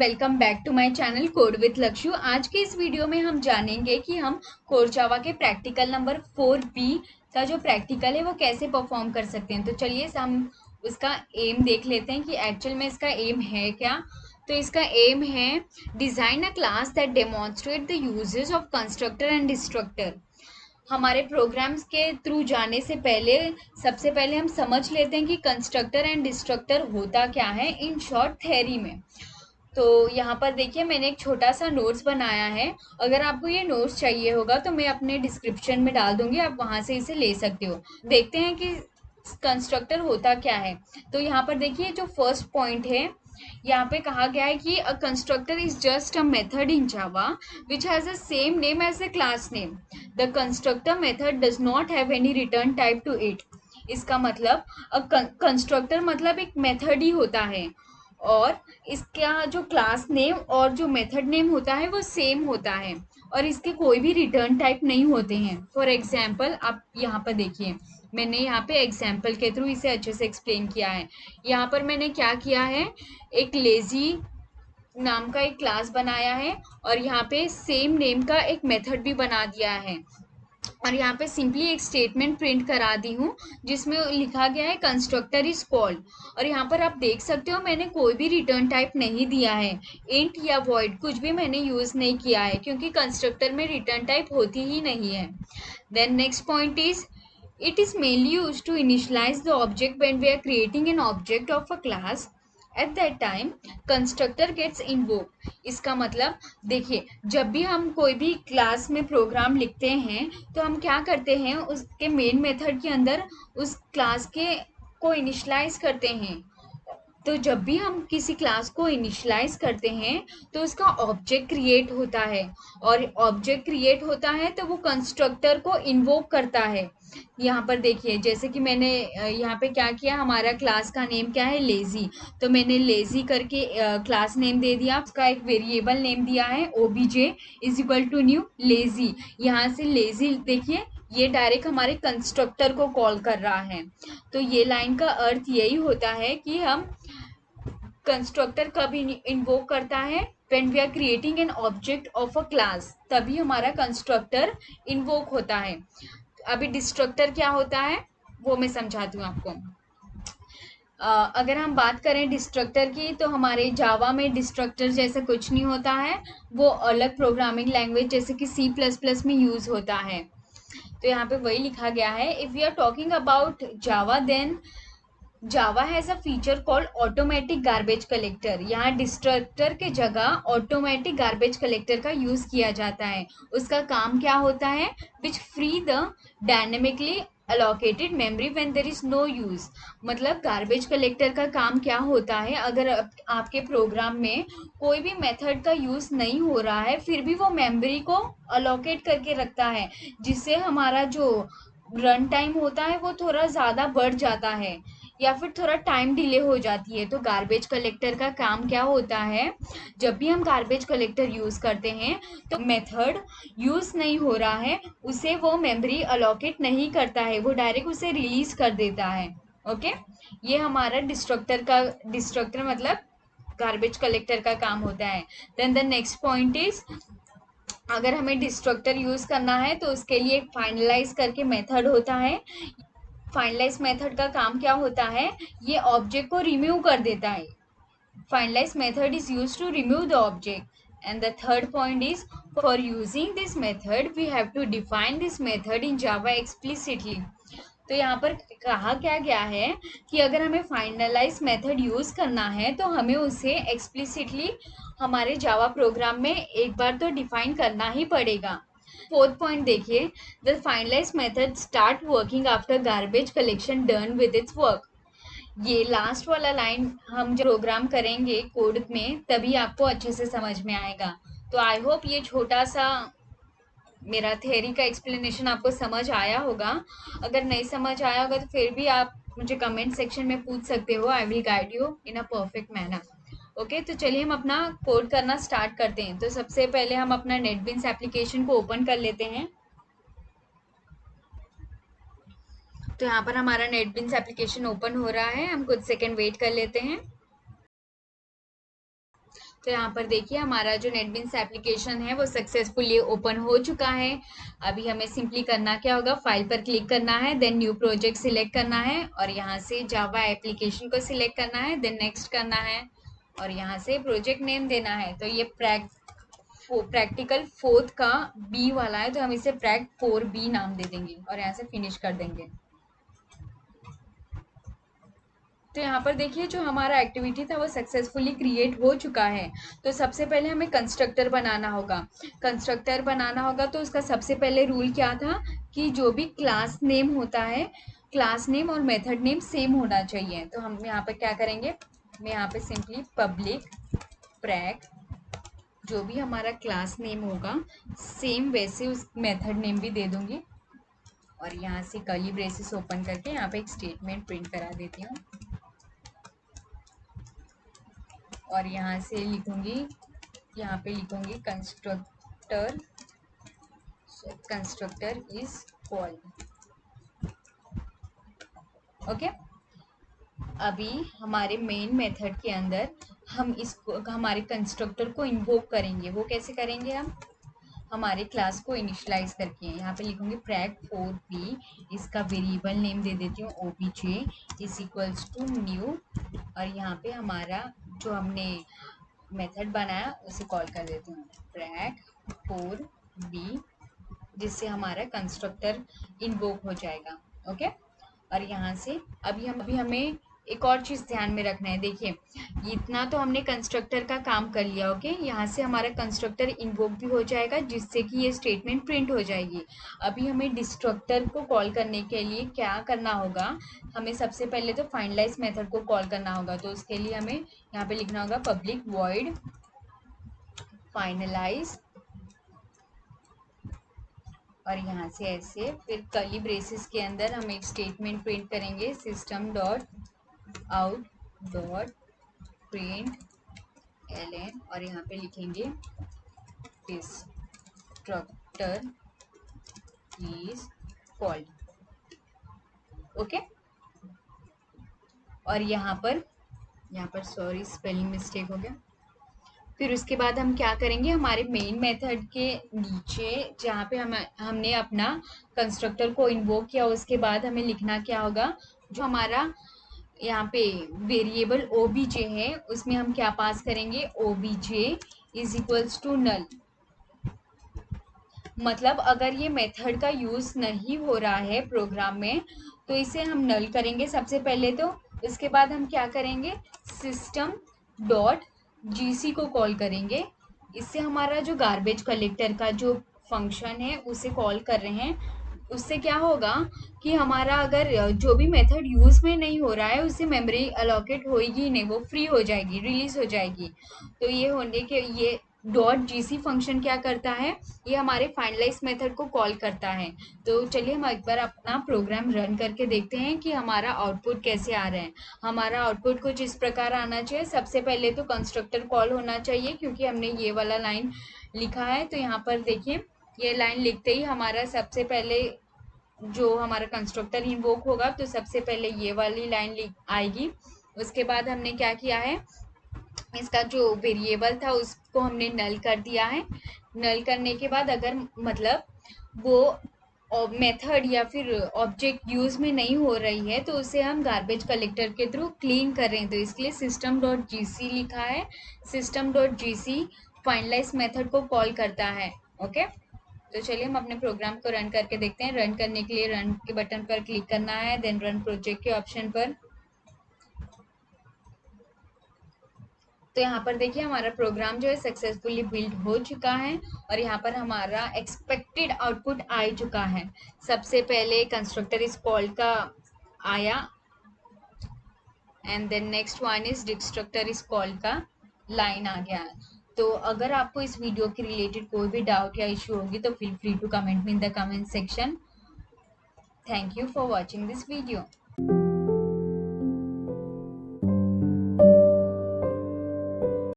Welcome back to my channel code with Lakshu. आज के इस वीडियो में हम जानेंगे कि हम कोर जावा के प्रैक्टिकल नंबर 4B का जो प्रैक्टिकल है वो कैसे परफॉर्म कर सकते हैं। तो चलिए हम उसका एम देख लेते हैं कि एक्चुअल में इसका एम है क्या। तो इसका एम है design a class that demonstrate the uses of constructor and destructor. हमारे प्रोग्राम्स के थ्रू जाने से पहले सबसे पहले हम समझ लेते हैं कि कंस्ट्रक्टर एंड डिस्ट्रक्टर होता क्या है इन शॉर्ट थ्योरी में। तो यहाँ पर देखिए मैंने एक छोटा सा नोट्स बनाया है। अगर आपको ये नोट्स चाहिए होगा तो मैं अपने डिस्क्रिप्शन में डाल दूंगी, आप वहां से इसे ले सकते हो। देखते हैं कि कंस्ट्रक्टर होता क्या है। तो यहाँ पर देखिए जो फर्स्ट पॉइंट है, यहाँ पे कहा गया है कि a constructor is just a method in Java which has the same name as the class name. The constructor method does not have any return type to it. इसका मतलब कंस्ट्रक्टर मतलब एक मेथड ही होता है और इसका जो क्लास नेम और जो मेथड नेम होता है वो सेम होता है और इसके कोई भी रिटर्न टाइप नहीं होते हैं। फॉर एग्जाम्पल आप यहाँ पर देखिए, मैंने यहाँ पे एग्जाम्पल के थ्रू इसे अच्छे से एक्सप्लेन किया है। यहाँ पर मैंने क्या किया है, एक लेजी नाम का एक क्लास बनाया है और यहाँ पे सेम नेम का एक मेथड भी बना दिया है और यहाँ पे सिंपली एक स्टेटमेंट प्रिंट करा दी हूँ जिसमें लिखा गया है कंस्ट्रक्टर इज कॉल्ड। और यहाँ पर आप देख सकते हो मैंने कोई भी रिटर्न टाइप नहीं दिया है, इंट या वॉइड कुछ भी मैंने यूज नहीं किया है क्योंकि कंस्ट्रक्टर में रिटर्न टाइप होती ही नहीं है। Then next point is it is mainly used to initialize the object when we are creating an object of a class. At that time constructor gets invoked। इसका मतलब देखिए, जब भी हम कोई भी क्लास में प्रोग्राम लिखते हैं तो हम क्या करते हैं, उसके मेन मेथड के अंदर उस क्लास के को इनिशलाइज करते हैं। तो जब भी हम किसी क्लास को इनिशियलाइज करते हैं तो उसका ऑब्जेक्ट क्रिएट होता है और ऑब्जेक्ट क्रिएट होता है तो वो कंस्ट्रक्टर को इन्वोक करता है। यहाँ पर देखिए जैसे कि मैंने यहाँ पे क्या किया, हमारा क्लास का नेम क्या है, लेजी। तो मैंने लेजी करके क्लास नेम दे दिया, उसका एक वेरिएबल नेम दिया है OBJ is equal to new lazy. यहाँ से लेजी देखिए ये डायरेक्ट हमारे कंस्ट्रक्टर को कॉल कर रहा है। तो ये लाइन का अर्थ यही होता है कि हम कंस्ट्रक्टर कब इन्वोक करता है, when we are creating an object of a class, तभी हमारा कंस्ट्रक्टर इन्वोक होता है। अभी डिस्ट्रक्टर क्या होता है वो मैं समझाती हूँ आपको। अगर हम बात करें डिस्ट्रक्टर की तो हमारे जावा में डिस्ट्रक्टर जैसा कुछ नहीं होता है, वो अलग प्रोग्रामिंग लैंग्वेज जैसे कि C++ में यूज होता है। तो यहाँ पे वही लिखा गया है, if we are talking about Java then Java has a feature called automatic garbage collector. यहाँ डिस्ट्रक्टर के जगह ऑटोमेटिक गार्बेज कलेक्टर का यूज किया जाता है। उसका काम क्या होता है, which free the dynamically allocated memory when there is no use. मतलब गार्बेज कलेक्टर का काम क्या होता है, अगर आपके प्रोग्राम में कोई भी मेथड का यूज नहीं हो रहा है फिर भी वो मेमोरी को अलोकेट करके रखता है, जिससे हमारा जो रन टाइम होता है वो थोड़ा ज़्यादा बढ़ जाता है या फिर थोड़ा टाइम डिले हो जाती है। तो गार्बेज कलेक्टर का काम क्या होता है, जब भी हम गार्बेज कलेक्टर यूज करते हैं तो मेथड यूज नहीं हो रहा है उसे वो मेमोरी अलोकेट नहीं करता है, वो डायरेक्ट उसे रिलीज कर देता है। ओके, ये हमारा डिस्ट्रक्टर मतलब गार्बेज कलेक्टर का काम होता है। Then the next point is, अगर हमें डिस्ट्रक्टर यूज करना है तो उसके लिए एक फाइनलाइज करके मेथड होता है। फाइनलाइज मेथड का काम क्या होता है, ये ऑब्जेक्ट को रिमूव कर देता है। Finalize method is used to remove the object. And the third point is, for using this method we have to define this method in Java explicitly. तो यहाँ पर कहा क्या गया है कि अगर हमें फाइनलाइज मेथड यूज करना है तो हमें उसे एक्सप्लिसिटली हमारे जावा प्रोग्राम में एक बार तो डिफाइन करना ही पड़ेगा। फोर्थ पॉइंट देखिए, the finalize method start working after garbage collection done with its work. ये लास्ट वाला लाइन हम जब प्रोग्राम करेंगे कोड में तभी आपको अच्छे से समझ में आएगा। तो आई होप ये छोटा सा मेरा थ्योरी का एक्सप्लेनेशन आपको समझ आया होगा। अगर नहीं समझ आया होगा तो फिर भी आप मुझे कमेंट सेक्शन में पूछ सकते हो, I will guide you in a perfect manner. Okay, तो चलिए हम अपना कोड करना स्टार्ट करते हैं। तो सबसे पहले हम अपना नेटबीन्स एप्लीकेशन को ओपन कर लेते हैं। तो यहाँ पर हमारा नेटबीन्स एप्लीकेशन ओपन हो रहा है, हम कुछ सेकंड वेट कर लेते हैं। तो यहाँ पर देखिए हमारा जो नेटबीन्स एप्लीकेशन है वो सक्सेसफुली ओपन हो चुका है। अभी हमें सिंपली करना क्या होगा, फाइल पर क्लिक करना है, देन न्यू प्रोजेक्ट सिलेक्ट करना है और यहाँ से जावा एप्लीकेशन को सिलेक्ट करना है, देन नेक्स्ट करना है और यहाँ से प्रोजेक्ट नेम देना है। तो ये प्रैक्टिकल 4th का बी वाला है, तो हम इसे प्रैक्ट 4B नाम दे देंगे और यहाँ से फिनिश कर देंगे। तो यहाँ पर देखिए जो हमारा एक्टिविटी था वो सक्सेसफुली क्रिएट हो चुका है। तो सबसे पहले हमें कंस्ट्रक्टर बनाना होगा। कंस्ट्रक्टर बनाना होगा तो उसका सबसे पहले रूल क्या था कि जो भी क्लास नेम होता है, क्लास नेम और मेथड नेम सेम होना चाहिए। तो हम यहाँ पर क्या करेंगे, मैं यहाँ पे सिंपली पब्लिक प्रैक जो भी हमारा क्लास नेम होगा सेम वैसे उस मेथड नेम भी दे दूंगी और यहाँ से कर्ली ब्रेसेस ओपन करके यहाँ पे एक स्टेटमेंट प्रिंट करा देती हूँ और यहाँ से लिखूंगी, यहाँ पे लिखूंगी कंस्ट्रक्टर इज कॉल्ड। ओके, अभी हमारे मेन मेथड के अंदर हम इसको हमारे कंस्ट्रक्टर को इन्वोक करेंगे। वो कैसे करेंगे, हम हमारे क्लास को इनिशियलाइज करके यहाँ पे लिखूंगी प्रैक 4B, इसका वेरिएबल नेम दे देती हूँ obj is equals to new और यहाँ पे हमारा जो हमने मेथड बनाया उसे कॉल कर देती हूँ प्रैक 4B, जिससे हमारा कंस्ट्रक्टर इन्वोक हो जाएगा। ओके, और यहाँ से अभी हमें एक और चीज़ ध्यान में रखना है। देखिए इतना तो हमने कंस्ट्रक्टर का काम कर लिया। ओके, यहाँ से हमारा कंस्ट्रक्टर इन्वोक भी हो जाएगा जिससे कि ये स्टेटमेंट प्रिंट हो जाएगी। अभी हमें डिस्ट्रक्टर को कॉल करने के लिए क्या करना होगा, हमें सबसे पहले तो फाइनलाइज मेथड को कॉल करना होगा। तो उसके लिए हमें यहाँ पे लिखना होगा पब्लिक वॉइड फाइनलाइज और यहाँ से ऐसे फिर कर्ली ब्रेसेस के अंदर हम एक स्टेटमेंट प्रिंट करेंगे system dot out dot print ln और यहाँ पे लिखेंगे डिस्ट्रक्टर इज कॉल्ड। ओके, और यहाँ पर सॉरी स्पेलिंग मिस्टेक हो गया। फिर उसके बाद हम क्या करेंगे, हमारे मेन मेथड के नीचे जहाँ पे हमने अपना कंस्ट्रक्टर को इन्वोक किया उसके बाद हमें लिखना क्या होगा, जो हमारा यहाँ पे वेरिएबल obj है उसमें हम क्या पास करेंगे, obj is equals to null. मतलब अगर ये मेथड का यूज नहीं हो रहा है प्रोग्राम में तो इसे हम नल करेंगे सबसे पहले। तो उसके बाद हम क्या करेंगे, सिस्टम डॉट जीसी को कॉल करेंगे। इससे हमारा जो गार्बेज कलेक्टर का जो फंक्शन है उसे कॉल कर रहे हैं। उससे क्या होगा कि हमारा अगर जो भी मेथड यूज में नहीं हो रहा है उससे मेमोरी अलोकेट होगी नहीं, वो फ्री हो जाएगी, रिलीज हो जाएगी। तो ये होने के ये डॉट जीसी फंक्शन क्या करता है, ये हमारे फाइनलाइज मेथड को कॉल करता है। तो चलिए हम एक बार अपना प्रोग्राम रन करके देखते हैं कि हमारा आउटपुट कैसे आ रहा है। हमारा आउटपुट कुछ इस प्रकार आना चाहिए। सबसे पहले तो कंस्ट्रक्टर कॉल होना चाहिए क्योंकि हमने ये वाला लाइन लिखा है। तो यहाँ पर देखिए ये लाइन लिखते ही हमारा सबसे पहले जो हमारा कंस्ट्रक्टर इन्वोक होगा तो सबसे पहले ये वाली लाइन आएगी। उसके बाद हमने क्या किया है, इसका जो वेरिएबल था उसको हमने नल कर दिया है। नल करने के बाद अगर मतलब वो मेथड या फिर ऑब्जेक्ट यूज में नहीं हो रही है तो उसे हम गार्बेज कलेक्टर के थ्रू क्लीन कर रहे हैं। तो इसके लिए सिस्टम डॉट जीसी लिखा है। System dot GC finalize method को कॉल करता है। ओके, तो चलिए हम अपने प्रोग्राम को रन करके देखते हैं। रन करने के लिए रन के बटन पर क्लिक करना है, देन रन प्रोजेक्ट के ऑप्शन पर। तो यहाँ पर देखिए हमारा प्रोग्राम जो है सक्सेसफुली बिल्ड हो चुका है और यहाँ पर हमारा एक्सपेक्टेड आउटपुट आ चुका है। सबसे पहले कंस्ट्रक्टर इज कॉल्ड का आया and then next one is destructor is called का लाइन आ गया। तो अगर आपको इस वीडियो के रिलेटेड कोई भी डाउट या इश्यू होगी तो feel free to comment me in the comment section. Thank you for watching this video.